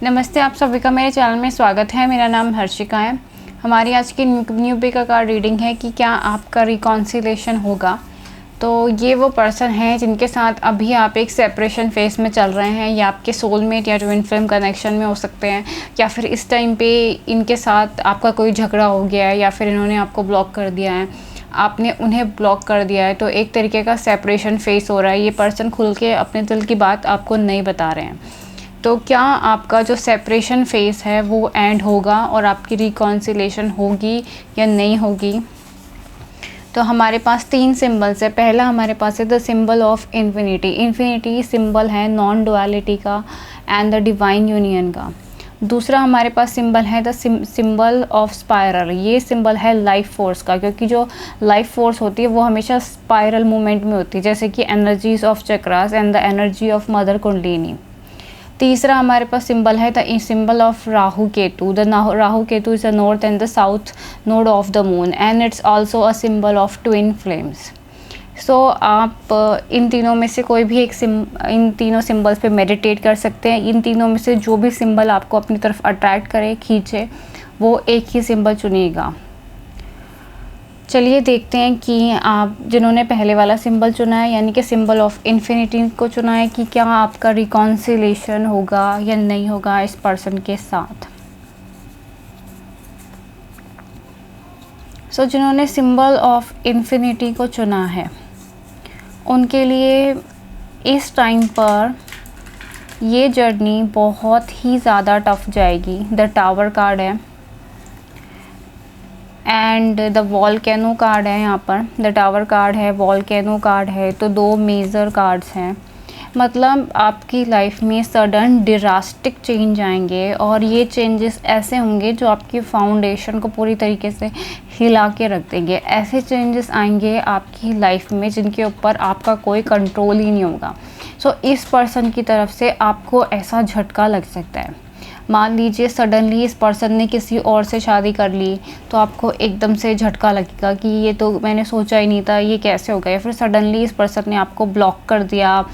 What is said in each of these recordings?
नमस्ते, आप सभी का मेरे चैनल में स्वागत है। मेरा नाम हर्षिका है। हमारी आज की न्यू पिक कार्ड रीडिंग है कि क्या आपका रिकॉन्सिलेशन होगा। तो ये वो पर्सन है जिनके साथ अभी आप एक सेपरेशन फेस में चल रहे हैं, या आपके सोलमेट या ट्विन फ्लेम कनेक्शन में हो सकते हैं, या फिर इस टाइम पे इनके साथ आपका कोई झगड़ा हो गया है, या फिर इन्होंने आपको ब्लॉक कर दिया है, आपने उन्हें ब्लॉक कर दिया है। तो एक तरीके का सेपरेशन फेस हो रहा है। ये पर्सन खुल के अपने दिल की बात आपको नहीं बता रहे हैं। तो क्या आपका जो सेपरेशन फेस है वो एंड होगा और आपकी रिकॉन्सिलेशन होगी या नहीं होगी। तो हमारे पास 3 सिंबल्स है। पहला हमारे पास है the symbol of infinity. Infinity symbol है नॉन डुअलिटी का एंड द डिवाइन यूनियन का। दूसरा हमारे पास सिंबल है द सिंबल ऑफ स्पाइरल। ये सिंबल है लाइफ फोर्स का, क्योंकि जो लाइफ फोर्स होती है वो हमेशा स्पाइरल मूवमेंट में होती है, जैसे कि energies of chakras and the energy of mother Kundalini. तीसरा हमारे पास सिंबल है the symbol of Rahu Ketu. The Rahu Ketu is the north and the south node of the moon and it's also a symbol of twin flames. So आप इन तीनों में से कोई भी एक इन तीनों सिंबल्स पे मेडिटेट कर सकते हैं। इन तीनों में से जो भी सिंबल आपको अपनी तरफ अट्रैक्ट करे, खींचे, वो एक ही सिंबल चुनिएगा। चलिए देखते हैं कि आप जिन्होंने पहले वाला सिंबल चुना है, यानी कि सिंबल ऑफ इन्फिनिटी को चुना है, कि क्या आपका रिकॉन्सिलेशन होगा या नहीं होगा इस पर्सन के साथ। सो जिन्होंने सिंबल ऑफ इन्फिनिटी को चुना है, उनके लिए इस टाइम पर ये जर्नी बहुत ही ज़्यादा टफ जाएगी। द टावर कार्ड है एंड द वॉल्केनो कार्ड है। यहाँ पर द टावर कार्ड है, वॉल्केनो कार्ड है, तो 2 मेजर कार्ड्स हैं। मतलब आपकी लाइफ में सडन ड्रास्टिक चेंज आएंगे, और ये चेंजेस ऐसे होंगे जो आपकी फाउंडेशन को पूरी तरीके से हिला के रख देंगे। ऐसे चेंजेस आएंगे आपकी लाइफ में जिनके ऊपर आपका कोई कंट्रोल ही नहीं होगा। सो इस पर्सन की तरफ से आपको ऐसा झटका लग सकता है। मान लीजिए सडनली इस पर्सन ने किसी और से शादी कर ली, तो आपको एकदम से झटका लगेगा कि ये तो मैंने सोचा ही नहीं था, ये कैसे हो गया। या फिर सडनली इस पर्सन ने आपको ब्लॉक कर दिया,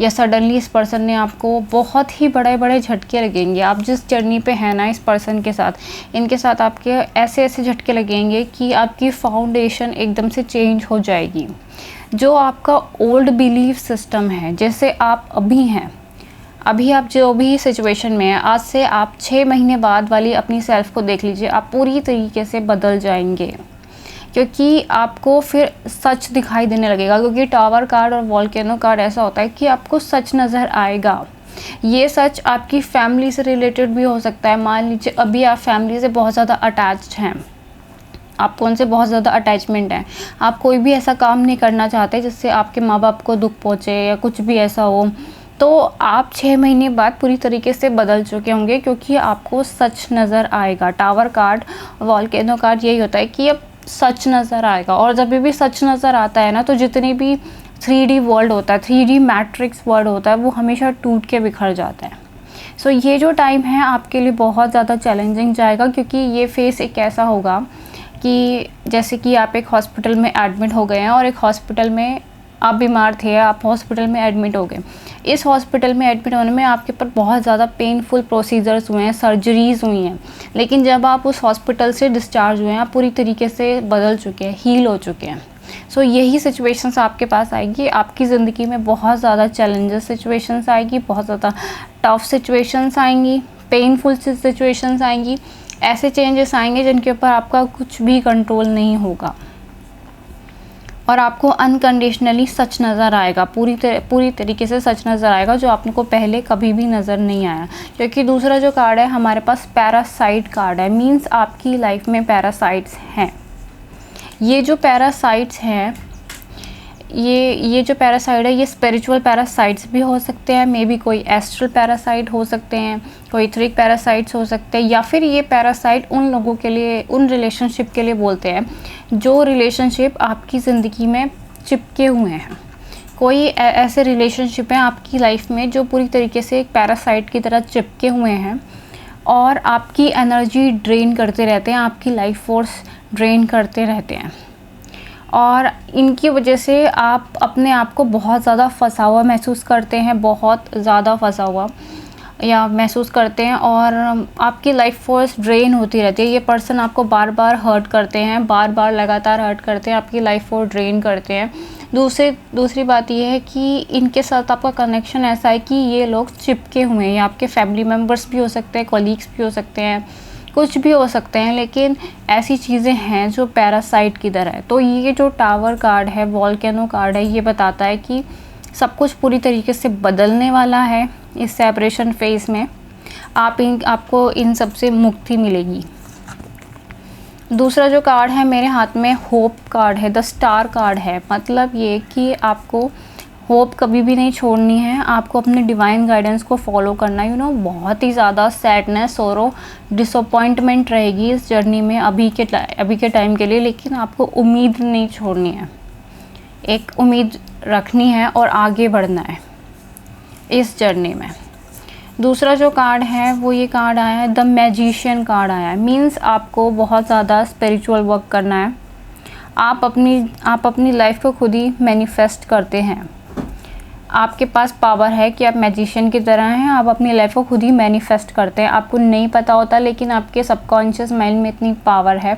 या सडनली इस पर्सन ने आपको बहुत ही बड़े बड़े झटके लगेंगे। आप जिस जर्नी पे हैं ना इस पर्सन के साथ, इनके साथ आपके ऐसे ऐसे झटके लगेंगे कि आपकी फाउंडेशन एकदम से चेंज हो जाएगी। जो आपका ओल्ड बिलीफ सिस्टम है, जैसे आप अभी हैं, अभी आप जो भी सिचुएशन में हैं, आज से आप 6 महीने बाद वाली अपनी सेल्फ को देख लीजिए, आप पूरी तरीके से बदल जाएंगे, क्योंकि आपको फिर सच दिखाई देने लगेगा। क्योंकि टावर कार्ड और वॉल्केनो कार्ड ऐसा होता है कि आपको सच नज़र आएगा। ये सच आपकी फैमिली से रिलेटेड भी हो सकता है। मान लीजिए अभी आप फैमिली से बहुत ज़्यादा अटैच्ड हैं, आपको उनसे बहुत ज़्यादा अटैचमेंट है, आप कोई भी ऐसा काम नहीं करना चाहते जिससे आपके माँ बाप को दुख पहुँचे या कुछ भी ऐसा हो, तो आप 6 महीने बाद पूरी तरीके से बदल चुके होंगे, क्योंकि आपको सच नज़र आएगा। टावर कार्ड, वॉल्केनो कार्ड यही होता है कि अब सच नज़र आएगा। और जब भी सच नज़र आता है ना, तो जितनी भी 3D वर्ल्ड होता है, 3D मैट्रिक्स वर्ल्ड होता है, वो हमेशा टूट के बिखर जाता है। सो ये जो टाइम है आपके लिए बहुत ज़्यादा चैलेंजिंग जाएगा, क्योंकि ये फेस एक ऐसा होगा कि जैसे कि आप एक हॉस्पिटल में एडमिट हो गए हैं, और एक हॉस्पिटल में आप बीमार थे, आप हॉस्पिटल में एडमिट हो गए। इस हॉस्पिटल में एडमिट होने में आपके ऊपर बहुत ज़्यादा पेनफुल प्रोसीजर्स हुए हैं, सर्जरीज़ हुई हैं, लेकिन जब आप उस हॉस्पिटल से डिस्चार्ज हुए हैं, आप पूरी तरीके से बदल चुके हैं, हील हो चुके हैं। सो यही सिचुएशंस आपके पास आएगी। आपकी ज़िंदगी में बहुत ज़्यादा चैलेंजेस सिचुएशंस आएगी, बहुत ज़्यादा टफ सिचुएशंस आएंगी, पेनफुल सिचुएशंस आएंगी। ऐसे चेंजेस आएंगे जिनके ऊपर आपका कुछ भी कंट्रोल नहीं होगा, और आपको अनकंडीशनली सच नज़र आएगा, पूरी तरीके से सच नज़र आएगा, जो आपको पहले कभी भी नज़र नहीं आया। क्योंकि दूसरा जो कार्ड है हमारे पास पैरासाइट कार्ड है। मींस आपकी लाइफ में पैरासाइट्स हैं। ये जो पैरासाइट्स हैं, ये जो पैरासाइट है, ये स्पिरिचुअल पैरासाइट्स भी हो सकते हैं, मे बी कोई एस्ट्रल पैरासाइट हो सकते हैं, कोई इथरिक पैरासाइट्स हो सकते हैं, या फिर ये पैरासाइट उन लोगों के लिए, उन रिलेशनशिप के लिए बोलते हैं जो रिलेशनशिप आपकी ज़िंदगी में चिपके हुए हैं। कोई ऐसे रिलेशनशिप हैं आपकी लाइफ में जो पूरी तरीके से एक पैरासाइट की तरह चिपके हुए हैं, और आपकी एनर्जी ड्रेन करते रहते हैं, आपकी लाइफ फोर्स ड्रेन करते रहते हैं, और इनकी वजह से आप अपने आप को बहुत ज़्यादा फंसा हुआ महसूस करते हैं, बहुत ज़्यादा फंसा हुआ। या महसूस करते हैं, और आपकी लाइफ फोर्स ड्रेन होती रहती है। ये पर्सन आपको बार बार हर्ट करते हैं, बार बार लगातार हर्ट करते हैं, आपकी लाइफ फोर्स ड्रेन करते हैं। दूसरी बात ये है कि इनके साथ आपका कनेक्शन ऐसा है कि ये लोग चिपके हुए हैं। ये आपके फैमिली मेम्बर्स भी हो सकते हैं, कॉलीग्स भी हो सकते हैं, कुछ भी हो सकते हैं, लेकिन ऐसी चीज़ें हैं जो पैरासाइट की तरह है। तो ये जो टावर कार्ड है, वॉल्केनो कार्ड है, ये बताता है कि सब कुछ पूरी तरीके से बदलने वाला है इस सेपरेशन फेज़ में। आपको इन सब से मुक्ति मिलेगी। दूसरा जो कार्ड है मेरे हाथ में, होप कार्ड है, द स्टार कार्ड है। मतलब ये कि आपको होप कभी भी नहीं छोड़नी है, आपको अपने डिवाइन गाइडेंस को फॉलो करना है। बहुत ही ज़्यादा सैडनेस, सोरो, डिसअपॉइंटमेंट रहेगी इस जर्नी में अभी के टाइम के लिए, लेकिन आपको उम्मीद नहीं छोड़नी है। एक उम्मीद रखनी है और आगे बढ़ना है इस जर्नी में। दूसरा जो कार्ड है वो ये कार्ड आया है, द मैजिशियन कार्ड आया है। मीन्स आपको बहुत ज़्यादा स्पिरिचुअल वर्क करना है। आप अपनी लाइफ को खुद ही मैनिफेस्ट करते हैं। आपके पास पावर है कि आप मैजिशियन की तरह हैं, आप अपनी लाइफ को खुद ही मैनिफेस्ट करते हैं। आपको नहीं पता होता, लेकिन आपके सबकॉन्शियस माइंड में इतनी पावर है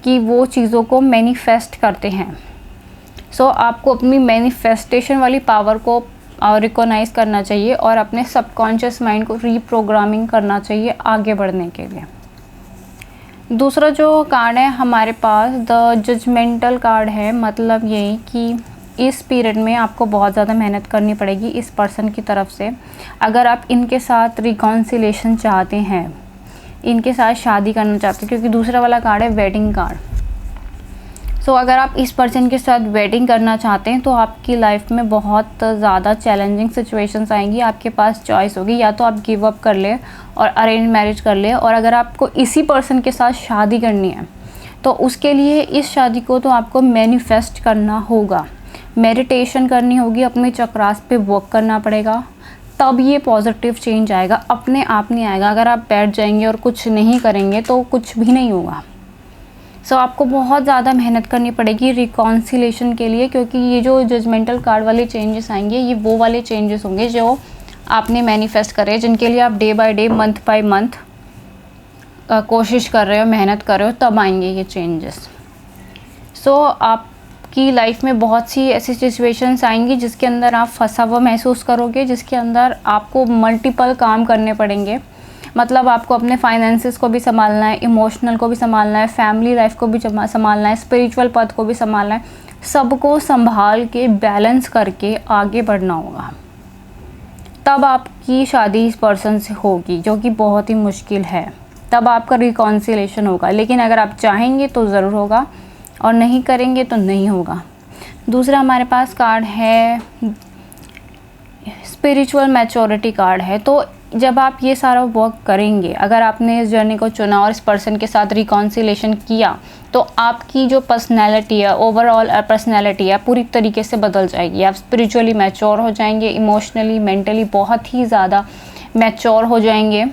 कि वो चीज़ों को मैनिफेस्ट करते हैं। सो आपको अपनी मैनिफेस्टेशन वाली पावर को रिकॉग्नाइज करना चाहिए और अपने सबकॉन्शियस माइंड को रीप्रोग्रामिंग करना चाहिए आगे बढ़ने के लिए। दूसरा जो कार्ड है हमारे पास, द जजमेंटल कार्ड है। मतलब यही कि इस पीरियड में आपको बहुत ज़्यादा मेहनत करनी पड़ेगी इस पर्सन की तरफ से। अगर आप इनके साथ रिकॉन्सिलेशन चाहते हैं, इनके साथ शादी करना चाहते हैं, क्योंकि दूसरा वाला कार्ड है वेडिंग कार्ड। सो अगर आप इस पर्सन के साथ वेडिंग करना चाहते हैं तो आपकी लाइफ में बहुत ज़्यादा चैलेंजिंग सिचुएशंस आएंगी। आपके पास चॉइस होगी, या तो आप गिव अप कर ले और अरेंज मैरिज कर ले, और अगर आपको इसी पर्सन के साथ शादी करनी है तो उसके लिए इस शादी को तो आपको मैनिफेस्ट करना होगा, मेडिटेशन करनी होगी, अपने चक्रास पे वर्क करना पड़ेगा, तब ये पॉजिटिव चेंज आएगा। अपने आप नहीं आएगा। अगर आप बैठ जाएंगे और कुछ नहीं करेंगे तो कुछ भी नहीं होगा। सो आपको बहुत ज़्यादा मेहनत करनी पड़ेगी रिकॉन्सिलेशन के लिए, क्योंकि ये जो जजमेंटल कार्ड वाले चेंजेस आएंगे ये वो वाले चेंजेस होंगे जो आपने मैनिफेस्ट करे, जिनके लिए आप day by day, month by month कोशिश कर रहे हो, मेहनत कर रहे हो, तब आएंगे ये चेंजेस। सो आपकी लाइफ में बहुत सी ऐसी सिचुएशंस आएंगी जिसके अंदर आप फंसा हुआ महसूस करोगे, जिसके अंदर आपको मल्टीपल काम करने पड़ेंगे। मतलब आपको अपने फाइनेंसेस को भी संभालना है, इमोशनल को भी संभालना है, फैमिली लाइफ को भी संभालना है, स्पिरिचुअल पथ को भी संभालना है। सबको संभाल के बैलेंस करके आगे बढ़ना होगा, तब आपकी शादी इस पर्सन से होगी, जो कि बहुत ही मुश्किल है। तब आपका रिकॉन्सिलेशन होगा, लेकिन अगर आप चाहेंगे तो ज़रूर होगा और नहीं करेंगे तो नहीं होगा। दूसरा हमारे पास कार्ड है स्पिरिचुअल मैच्योरिटी कार्ड है। तो जब आप ये सारा वर्क करेंगे, अगर आपने इस जर्नी को चुना और इस पर्सन के साथ रिकॉन्सिलेशन किया, तो आपकी जो पर्सनैलिटी है, ओवरऑल पर्सनैलिटी है, पूरी तरीके से बदल जाएगी। आप स्पिरिचुअली मैच्योर हो जाएंगे, इमोशनली, मेंटली बहुत ही ज़्यादा मैच्योर हो जाएंगे,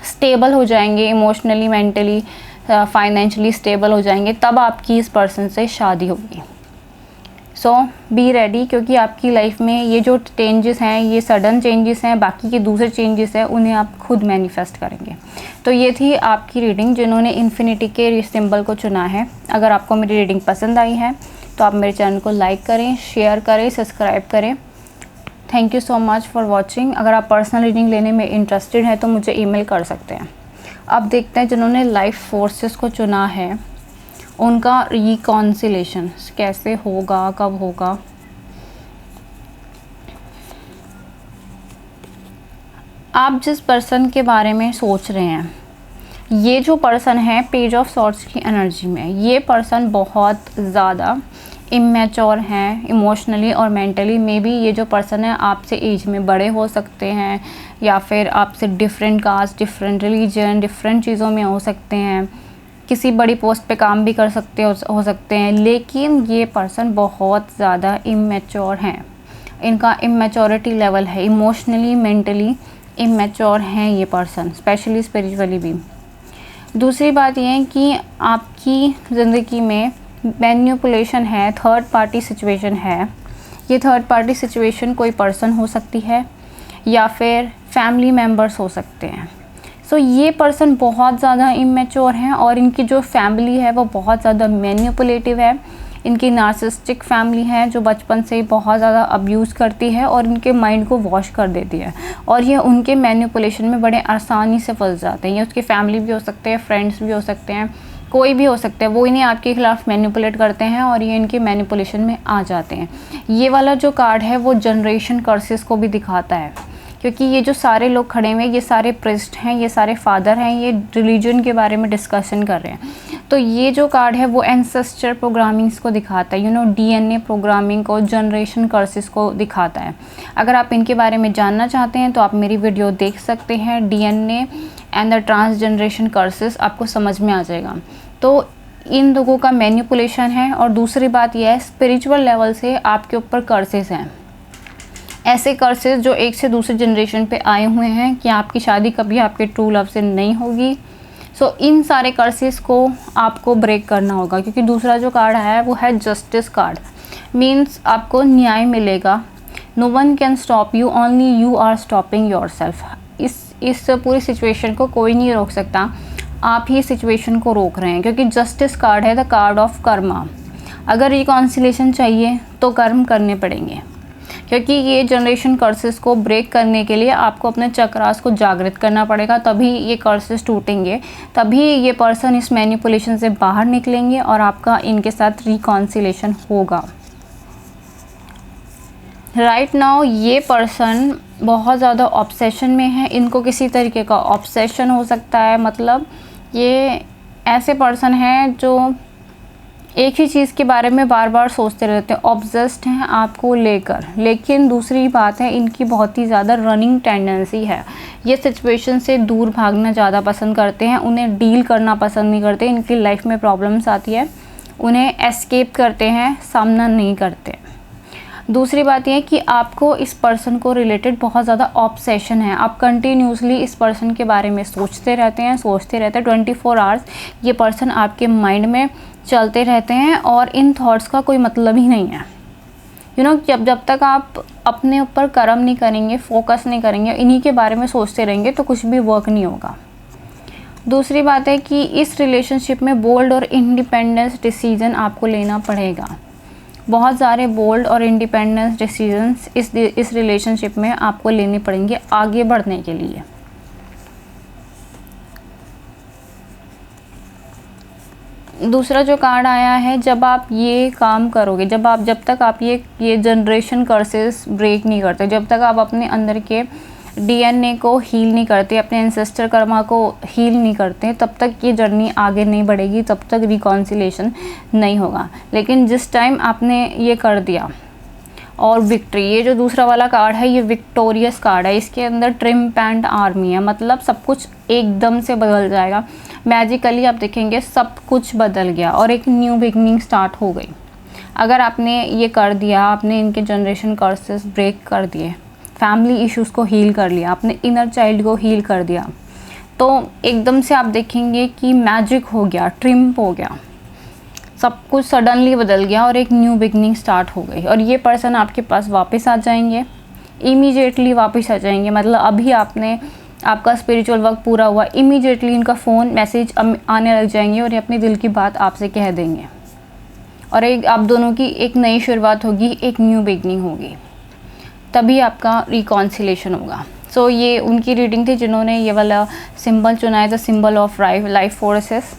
स्टेबल हो जाएंगे, इमोशनली, मेंटली, फाइनेंशियली स्टेबल हो जाएंगे। तब आपकी इस पर्सन से शादी होगी। सो बी रेडी, क्योंकि आपकी लाइफ में ये जो चेंजेस हैं ये सडन चेंजेस हैं, बाकी के दूसरे चेंजेस हैं उन्हें आप खुद मैनिफेस्ट करेंगे। तो ये थी आपकी रीडिंग जिन्होंने इन्फिनिटी के सिंबल को चुना है। अगर आपको मेरी रीडिंग पसंद आई है तो आप मेरे चैनल को लाइक करें, शेयर करें, सब्सक्राइब करें। Thank you so much for watching. अगर आप पर्सनल रीडिंग लेने में इंटरेस्टेड हैं तो मुझे ईमेल कर सकते हैं। अब देखते हैं जिन्होंने लाइफ फोर्सेस को चुना है उनका रिकॉन्सिलेशन कैसे होगा, कब होगा। आप जिस पर्सन के बारे में सोच रहे हैं, ये जो पर्सन है पेज ऑफ सॉर्ड्स की एनर्जी में, ये पर्सन बहुत ज़्यादा इमेच्योर हैं इमोशनली और मेंटली। मे बी ये जो पर्सन है आपसे एज में बड़े हो सकते हैं, या फिर आपसे different caste, different religion, different चीज़ों में हो सकते हैं, किसी बड़ी पोस्ट पे काम भी कर सकते हो सकते हैं। लेकिन ये पर्सन बहुत ज़्यादा इमेच्योर हैं, इनका इमेच्योरिटी लेवल है, इमोशनली, मेंटली इमेच्योर हैं ये पर्सन, स्पेशली स्पिरिचुअली भी। दूसरी बात ये है कि आपकी ज़िंदगी में मैनिपुलेशन है, थर्ड पार्टी सिचुएशन है। ये थर्ड पार्टी सिचुएशन कोई पर्सन हो सकती है, या फिर फैमिली मेम्बर्स हो सकते हैं। सो ये पर्सन बहुत ज़्यादा इमेच्योर हैं और इनकी जो फैमिली है वो बहुत ज़्यादा मैनिपुलेटिव है। इनकी नार्सिसिस्टिक फैमिली है जो बचपन से ही बहुत ज़्यादा अब्यूज़ करती है और इनके माइंड को वॉश कर देती है और ये उनके मैनिपुलेशन में बड़े आसानी से फंस जाते हैं। ये उसकी फैमिली भी हो सकते हैं, फ्रेंड्स भी हो सकते हैं, कोई भी हो सकता है, वो इन्हें आपके खिलाफ मैनिपुलेट करते हैं और ये इनके मैनिपुलेशन में आ जाते हैं। ये वाला जो कार्ड है वो जनरेशन कर्सेस को भी दिखाता है, क्योंकि ये जो सारे लोग खड़े हुए हैं ये सारे प्रिस्ट हैं, ये सारे फादर हैं, ये रिलीजन के बारे में डिस्कशन कर रहे हैं। तो ये जो कार्ड है वो एंसेस्टर प्रोग्रामिंग्स को दिखाता है, डीएनए प्रोग्रामिंग को, जनरेशन कर्सेस को दिखाता है। अगर आप इनके बारे में जानना चाहते हैं तो आप मेरी वीडियो देख सकते हैं, डीएनए एंड द ट्रांसजनरेशन कर्सेस, आपको समझ में आ जाएगा। तो इन लोगों का मैनिपुलेशन है। और दूसरी बात यह है, स्पिरिचुअल लेवल से आपके ऊपर कर्सेस हैं, ऐसे कर्सेस जो एक से दूसरे जनरेशन पे आए हुए हैं कि आपकी शादी कभी आपके ट्रू लव से नहीं होगी। सो इन सारे कर्सेस को आपको ब्रेक करना होगा, क्योंकि दूसरा जो कार्ड है वो है जस्टिस कार्ड। मीन्स आपको न्याय मिलेगा। No one can stop you, only you are stopping yourself. इस पूरी सिचुएशन को कोई नहीं रोक सकता, आप ही सिचुएशन को रोक रहे हैं, क्योंकि जस्टिस कार्ड है द कार्ड ऑफ कर्मा। अगर रिकॉन्सिलेशन चाहिए तो कर्म करने पड़ेंगे, क्योंकि ये जनरेशन कर्सेस को ब्रेक करने के लिए आपको अपने चक्रास को जागृत करना पड़ेगा, तभी ये कर्सेस टूटेंगे, तभी ये पर्सन इस मैनिपुलेशन से बाहर निकलेंगे और आपका इनके साथ रिकॉन्सिलेशन होगा। राइट नाउ ये पर्सन बहुत ज़्यादा ऑब्सेशन में है, इनको किसी तरीके का ऑब्सेशन हो सकता है। मतलब ये ऐसे पर्सन हैं जो एक ही चीज़ के बारे में बार बार सोचते रहते हैं, ऑब्सेस्ड हैं आपको लेकर। लेकिन दूसरी बात है, इनकी बहुत ही ज़्यादा रनिंग टेंडेंसी है। ये सिचुएशन से दूर भागना ज़्यादा पसंद करते हैं, उन्हें डील करना पसंद नहीं करते। इनकी लाइफ में प्रॉब्लम्स आती है, उन्हें एस्केप करते हैं, सामना नहीं करते। दूसरी बात यह कि आपको इस पर्सन को रिलेटेड बहुत ज़्यादा ऑब्सेशन है। आप कंटिन्यूसली इस पर्सन के बारे में सोचते रहते हैं 24 आवर्स ये पर्सन आपके माइंड में चलते रहते हैं और इन थॉट्स का कोई मतलब ही नहीं है। जब तक आप अपने ऊपर कर्म नहीं करेंगे, फोकस नहीं करेंगे, इन्हीं के बारे में सोचते रहेंगे तो कुछ भी वर्क नहीं होगा। दूसरी बात है कि इस रिलेशनशिप में बोल्ड और इंडिपेंडेंस डिसीजन आपको लेना पड़ेगा। बहुत सारे बोल्ड और इंडिपेंडेंस डिसीजंस इस रिलेशनशिप में आपको लेने पड़ेंगे आगे बढ़ने के लिए। दूसरा जो कार्ड आया है, जब आप ये काम करोगे, जब तक आप ये जनरेशन कर्सेस ब्रेक नहीं करते, जब तक आप अपने अंदर के डीएनए को हील नहीं करते, अपने एंसेस्टर कर्मा को हील नहीं करते, तब तक ये जर्नी आगे नहीं बढ़ेगी, तब तक रिकॉन्सिलेशन नहीं होगा। लेकिन जिस टाइम आपने ये कर दिया और विक्ट्री, ये जो दूसरा वाला कार्ड है ये विक्टोरियस कार्ड है, इसके अंदर ट्रिम्प एंड आर्मी है। मतलब सब कुछ एकदम से बदल जाएगा, मैजिकली आप देखेंगे सब कुछ बदल गया और एक न्यू बिगनिंग स्टार्ट हो गई। अगर आपने ये कर दिया, आपने इनके जनरेशन कर्सेस ब्रेक कर दिए, फैमिली इश्यूज़ को हील कर लिया, आपने इनर चाइल्ड को हील कर दिया, तो एकदम से आप देखेंगे कि मैजिक हो गया, ट्रिम्प हो गया, सब कुछ सडनली बदल गया और एक न्यू बिगनिंग स्टार्ट हो गई। और ये पर्सन आपके पास वापस आ जाएंगे, इमीडिएटली वापस आ जाएंगे। मतलब अभी आपका स्पिरिचुअल वर्क पूरा हुआ, इमीडिएटली इनका फ़ोन मैसेज आने लग जाएंगे और ये अपने दिल की बात आपसे कह देंगे और आप दोनों की एक नई शुरुआत होगी, एक न्यू बिगनिंग होगी, तभी आपका रिकॉन्सिलेशन होगा। सो ये उनकी रीडिंग थी जिन्होंने ये वाला सिंबल चुना है, the symbol of life forces.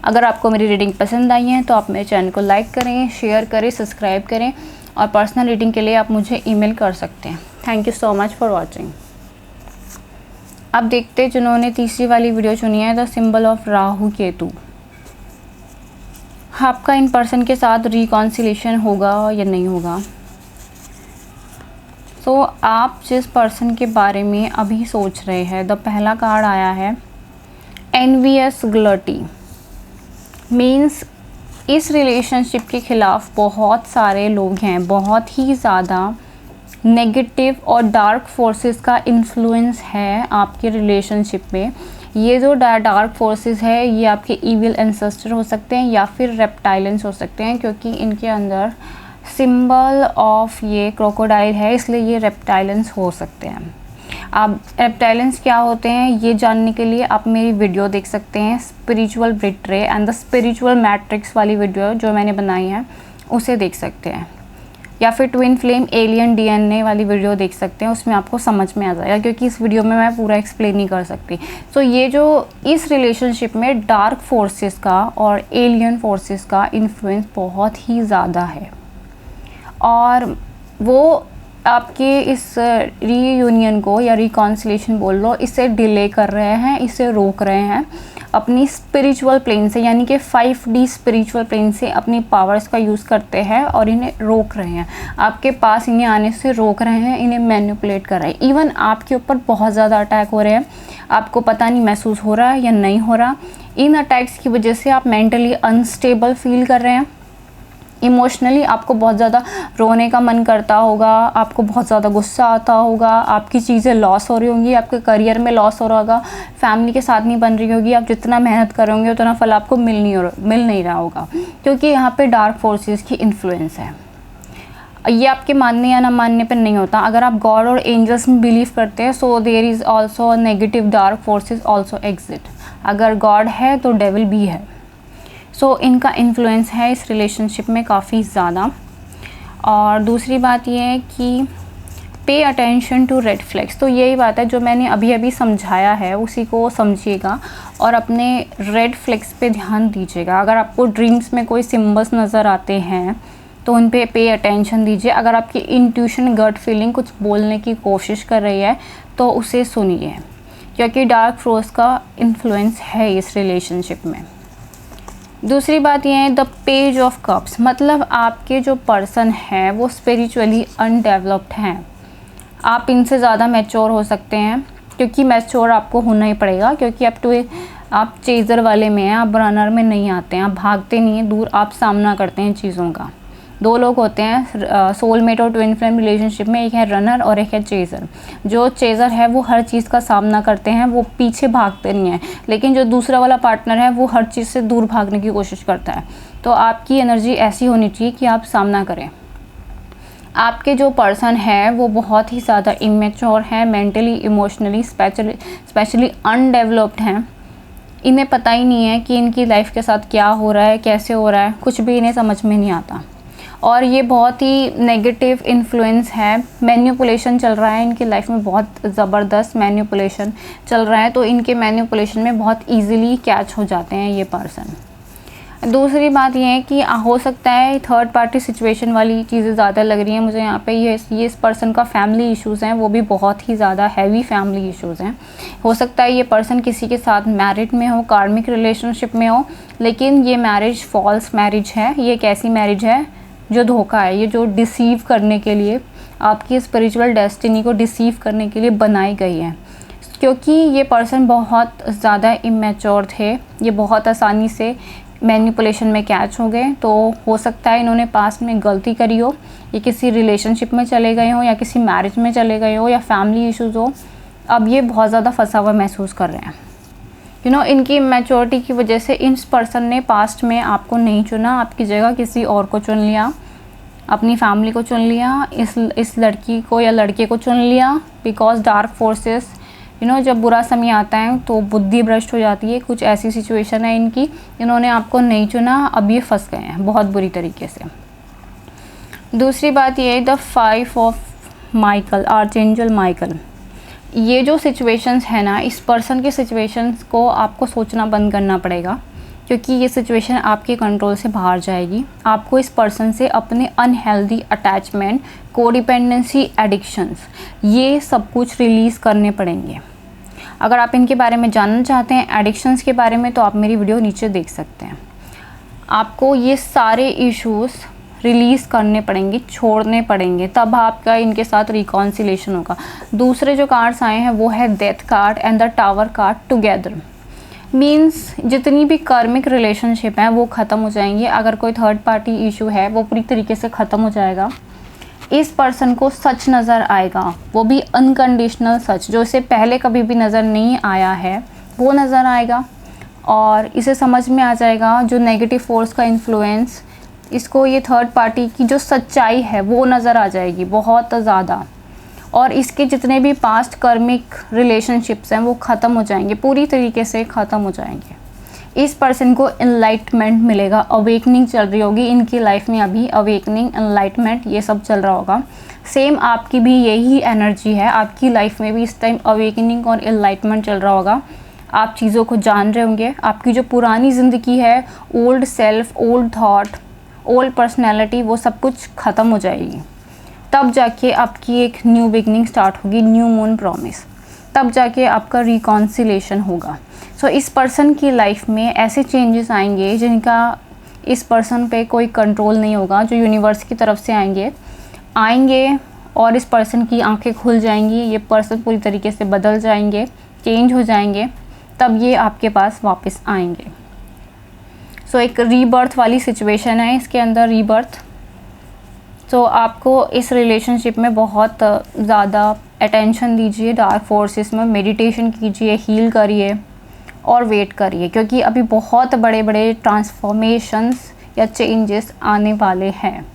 अगर आपको मेरी रीडिंग पसंद आई है तो आप मेरे चैनल को लाइक करें, शेयर करें, सब्सक्राइब करें और पर्सनल रीडिंग के लिए आप मुझे ईमेल कर सकते हैं। Thank you so much for watching. अब देखते हैं जिन्होंने तीसरी वाली वीडियो चुनी है, the symbol of Rahu Ketu. आपका इन पर्सन के साथ रिकॉन्सिलेशन होगा या नहीं होगा। सो आप जिस पर्सन के बारे में अभी सोच रहे हैं, द पहला कार्ड आया है एनवियस ग्लटी। मीन्स इस रिलेशनशिप के ख़िलाफ़ बहुत सारे लोग हैं, बहुत ही ज़्यादा नेगेटिव और डार्क फोर्सेस का इन्फ्लुएंस है आपके रिलेशनशिप में। ये जो डार्क फोर्सेस है ये आपके इविल एंसेस्टर हो सकते हैं या फिर रेप्टाइलेंस हो सकते हैं, क्योंकि इनके अंदर सिंबल ऑफ ये क्रोकोडाइल है, इसलिए ये रेप्टाइलेंस हो सकते हैं। आप रेप्टाइलियंस क्या होते हैं ये जानने के लिए आप मेरी वीडियो देख सकते हैं, spiritual betrayal and the spiritual matrix वाली वीडियो जो मैंने बनाई है उसे देख सकते हैं, या फिर ट्विन फ्लेम एलियन डीएनए वाली वीडियो देख सकते हैं, उसमें आपको समझ में आ जाएगा, क्योंकि इस वीडियो में मैं पूरा एक्सप्लेन नहीं कर सकती। तो ये जो इस रिलेशनशिप में डार्क फोर्सेस का और एलियन फोर्सेस का इन्फ्लुएंस बहुत ही ज़्यादा है, और वो आपके इस रीयूनियन को या रिकॉन्सिलेशन बोल लो, इसे डिले कर रहे हैं, इसे रोक रहे हैं अपनी स्पिरिचुअल प्लेन से, यानी कि 5D स्पिरिचुअल प्लेन से अपनी पावर्स का यूज़ करते हैं और इन्हें रोक रहे हैं, आपके पास इन्हें आने से रोक रहे हैं, इन्हें मैनिपुलेट कर रहे हैं। इवन आपके ऊपर बहुत ज़्यादा अटैक हो रहे हैं, आपको पता नहीं महसूस हो रहा है या नहीं हो रहा। इन अटैक्स की वजह से आप मेंटली अनस्टेबल फील कर रहे हैं, इमोशनली आपको बहुत ज़्यादा रोने का मन करता होगा, आपको बहुत ज़्यादा गुस्सा आता होगा, आपकी चीज़ें लॉस हो रही होंगी, आपके करियर में लॉस हो रहा होगा, फैमिली के साथ नहीं बन रही होगी, आप जितना मेहनत करोगे उतना फल आपको मिल नहीं रहा होगा, क्योंकि यहाँ पे डार्क फोर्सेस की इन्फ्लुएंस है। ये आपके मानने या ना मानने पर नहीं होता। अगर आप गॉड और एंजल्स में बिलीव करते हैं, so there is also negative dark forces also exit. अगर गॉड है तो डेविल भी है। सो इनका इन्फ्लुएंस है इस रिलेशनशिप में काफ़ी ज़्यादा। और दूसरी बात ये है कि pay attention to red flags. तो यही बात है जो मैंने अभी अभी समझाया है, उसी को समझिएगा और अपने रेड फ्लैग्स पे ध्यान दीजिएगा। अगर आपको ड्रीम्स में कोई सिम्बल्स नज़र आते हैं तो उन पे अटेंशन दीजिए। अगर आपकी इंट्यूशन गट फीलिंग कुछ बोलने की कोशिश कर रही है तो उसे सुनिए, क्योंकि डार्क फोर्स का इन्फ्लुएंस है इस रिलेशनशिप में। दूसरी बात यह है द पेज ऑफ कप्स, मतलब आपके जो पर्सन है वो स्पिरिचुअली अनडेवलप्ड हैं। आप इनसे ज़्यादा मैच्योर हो सकते हैं, क्योंकि मैच्योर आपको होना ही पड़ेगा, क्योंकि आप चेज़र वाले में हैं, आप रनर में नहीं आते हैं, आप भागते नहीं हैं दूर, आप सामना करते हैं चीज़ों का। दो लोग होते हैं सोलमेट और ट्विन फ्लेम रिलेशनशिप में, एक है रनर और एक है चेज़र। जो चेज़र है वो हर चीज़ का सामना करते हैं, वो पीछे भागते नहीं हैं, लेकिन जो दूसरा वाला पार्टनर है वो हर चीज़ से दूर भागने की कोशिश करता है। तो आपकी एनर्जी ऐसी होनी चाहिए कि आप सामना करें। आपके जो पर्सन है वो बहुत ही ज़्यादा इमेच्योर है, मेंटली इमोशनली स्पेशली अनडेवलप्ड हैं। इन्हें पता ही नहीं है कि इनकी लाइफ के साथ क्या हो रहा है, कैसे हो रहा है, कुछ भी इन्हें समझ में नहीं आता। और ये बहुत ही नेगेटिव इन्फ्लुएंस है, मैनिपुलेशन चल रहा है इनकी लाइफ में, बहुत ज़बरदस्त मैनिपुलेशन चल रहा है। तो इनके मैनिपुलेशन में बहुत इजीली कैच हो जाते हैं ये पर्सन। दूसरी बात ये है कि हो सकता है थर्ड पार्टी सिचुएशन वाली चीज़ें ज़्यादा लग रही हैं मुझे यहाँ पे। ये इस पर्सन का फैमिली इश्यूज़ हैं, वो भी बहुत ही ज़्यादा हैवी फैमिली इश्यूज़ हैं। हो सकता है ये पर्सन किसी के साथ मैरिड में हो, कार्मिक रिलेशनशिप में हो, लेकिन ये मैरिज फॉल्स मैरिज है। ये एक ऐसी मैरिज है जो धोखा है, ये जो डिसीव करने के लिए, आपकी स्पिरिचुअल डेस्टिनी को डिसीव करने के लिए बनाई गई है। क्योंकि ये पर्सन बहुत ज़्यादा इमेच्योर थे, ये बहुत आसानी से मैनिपुलेशन में कैच हो गए। तो हो सकता है इन्होंने पास्ट में गलती करी हो, ये किसी रिलेशनशिप में चले गए हो या किसी मैरिज में चले गए हो या फैमिली इश्यूज़ हो। अब ये बहुत ज़्यादा फंसा हुआ महसूस कर रहे हैं। इनकी मैच्योरिटी की वजह से इस पर्सन ने पास्ट में आपको नहीं चुना, आपकी जगह किसी और को चुन लिया, अपनी फैमिली को चुन लिया, इस लड़की को या लड़के को चुन लिया। बिकॉज डार्क फोर्सेस जब बुरा समय आता है तो बुद्धि भ्रष्ट हो जाती है, कुछ ऐसी सिचुएशन है इनकी, इन्होंने आपको नहीं चुना, अब ये फंस गए हैं बहुत बुरी तरीके से। दूसरी बात ये है द 5 ऑफ माइकल, आर्चेंजल माइकल। ये जो सिचुएशंस है ना, इस पर्सन के सिचुएशंस को आपको सोचना बंद करना पड़ेगा, क्योंकि ये सिचुएशन आपके कंट्रोल से बाहर जाएगी। आपको इस पर्सन से अपने अनहेल्दी अटैचमेंट, कोडिपेंडेंसी, एडिक्शंस, ये सब कुछ रिलीज़ करने पड़ेंगे। अगर आप इनके बारे में जानना चाहते हैं, एडिक्शंस के बारे में, तो आप मेरी वीडियो नीचे देख सकते हैं। आपको ये सारे इश्यूज़ रिलीज़ करने पड़ेंगे, छोड़ने पड़ेंगे, तब आपका इनके साथ रिकॉन्सिलेशन होगा। दूसरे जो कार्ड्स आए हैं वो है death card and the tower card together. Means जितनी भी कार्मिक रिलेशनशिप हैं वो ख़त्म हो जाएंगी। अगर कोई थर्ड पार्टी इशू है वो पूरी तरीके से ख़त्म हो जाएगा। इस पर्सन को सच नज़र आएगा, वो भी अनकंडीशनल सच, जो इसे पहले कभी भी नज़र नहीं आया है वो नज़र आएगा। और इसे समझ में आ जाएगा जो नेगेटिव फोर्स का इन्फ्लुएंस, इसको ये थर्ड पार्टी की जो सच्चाई है वो नज़र आ जाएगी बहुत ज़्यादा। और इसके जितने भी पास्ट कर्मिक रिलेशनशिप्स हैं वो ख़त्म हो जाएंगे, पूरी तरीके से ख़त्म हो जाएंगे। इस पर्सन को एनलाइटमेंट मिलेगा, अवेकनिंग चल रही होगी इनकी लाइफ में अभी, अवेकनिंग, एनलाइटमेंट ये सब चल रहा होगा। सेम आपकी भी यही एनर्जी है, आपकी लाइफ में भी इस टाइम अवेकनिंग और एनलाइटमेंट चल रहा होगा। आप चीज़ों को जान रहे होंगे, आपकी जो पुरानी ज़िंदगी है, old self, old thought, old personality, वो सब कुछ ख़त्म हो जाएगी। तब जाके आपकी एक न्यू बिगनिंग स्टार्ट होगी, न्यू मून प्रॉमिस, तब जाके आपका रिकॉन्सिलेशन होगा। सो इस पर्सन की लाइफ में ऐसे चेंजेस आएंगे जिनका इस पर्सन पे कोई कंट्रोल नहीं होगा, जो यूनिवर्स की तरफ से आएंगे और इस पर्सन की आंखें खुल जाएंगी, ये पर्सन पूरी तरीके से बदल जाएंगे, चेंज हो जाएंगे, तब ये आपके पास वापस आएंगे। सो एक रीबर्थ वाली सिचुएशन है इसके अंदर, रीबर्थ। सो आपको इस रिलेशनशिप में बहुत ज़्यादा अटेंशन दीजिए, डार्क फोर्सेस में मेडिटेशन कीजिए, हील करिए और वेट करिए, क्योंकि अभी बहुत बड़े बड़े ट्रांसफॉर्मेशंस या चेंजेस आने वाले हैं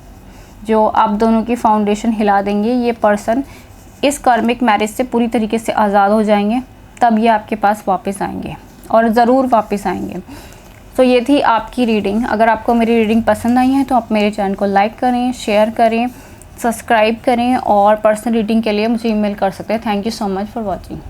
जो आप दोनों की फाउंडेशन हिला देंगे। ये पर्सन इस कार्मिक मैरिज से पूरी तरीके से आज़ाद हो जाएंगे, तब ये आपके पास वापस आएंगे और ज़रूर वापस आएंगे। तो ये थी आपकी रीडिंग। अगर आपको मेरी रीडिंग पसंद आई है तो आप मेरे चैनल को लाइक करें, शेयर करें, सब्सक्राइब करें और पर्सनल रीडिंग के लिए मुझे ईमेल कर सकते हैं। Thank you so much for watching.